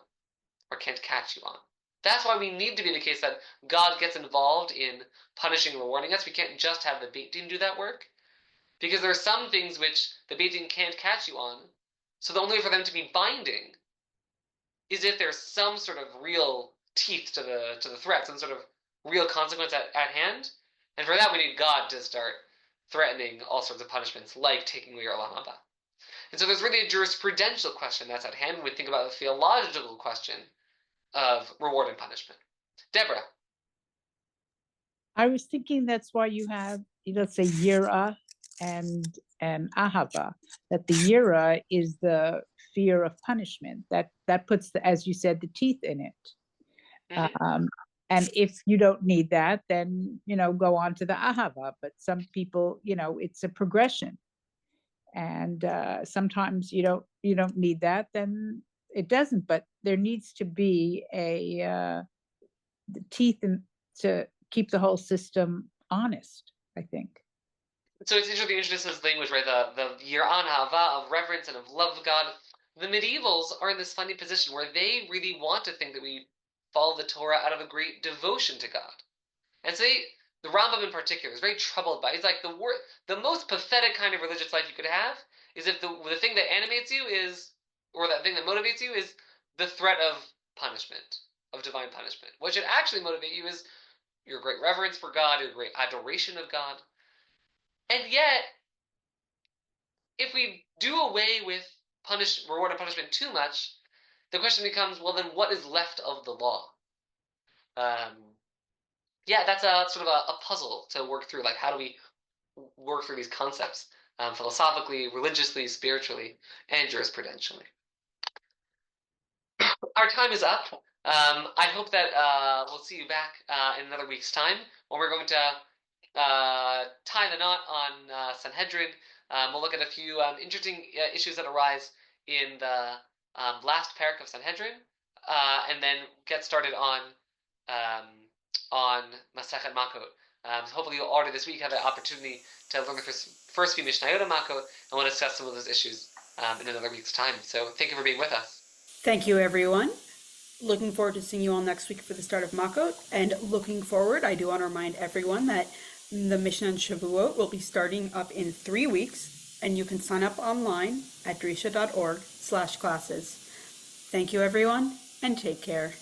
or can't catch you on. That's why we need to be the case that God gets involved in punishing and rewarding us. We can't just have the Beit Din do that work, because there are some things which the Beit Din can't catch you on, so the only way for them to be binding is if there's some sort of real teeth to the threat, some sort of real consequence at hand. And for that, we need God to start threatening all sorts of punishments, like taking away your Olam Haba. And so there's really a jurisprudential question that's at hand when we think about the theological question of reward and punishment. Deborah. I was thinking that's why you have, let's say, yira and ahava, that the yira is the fear of punishment, that puts as you said, the teeth in it. Mm-hmm. And if you don't need that, then go on to the ahava. But some people, it's a progression, and sometimes you don't need that, then it doesn't. But there needs to be the teeth to keep the whole system honest, I think. So it's interesting this language, right? The yir'an hava of reverence and of love of God. The medievals are in this funny position where they really want to think that we follow the Torah out of a great devotion to God. And so the Rambam in particular is very troubled by it. He's like, the most pathetic kind of religious life you could have is if the thing that animates you is, or that thing that motivates you is the threat of punishment, of divine punishment. What should actually motivate you is your great reverence for God, your great adoration of God. And yet, if we do away with reward and punishment too much, the question becomes, well, then what is left of the law? That's a sort of a puzzle to work through. Like, how do we work through these concepts philosophically, religiously, spiritually, and jurisprudentially? Our time is up. I hope that we'll see you back in another week's time when we're going to tie the knot on Sanhedrin. We'll look at a few interesting issues that arise in the last parak of Sanhedrin, and then get started on Masechet Makkot. Hopefully you'll already this week have the opportunity to learn the first few mishnayot of Makkot, and we'll discuss some of those issues in another week's time. So thank you for being with us. Thank you, everyone. Looking forward to seeing you all next week for the start of Makkot. And looking forward, I do want to remind everyone that the Mishnah and Shavuot will be starting up in 3 weeks, and you can sign up online at drisha.org/classes. Thank you, everyone, and take care.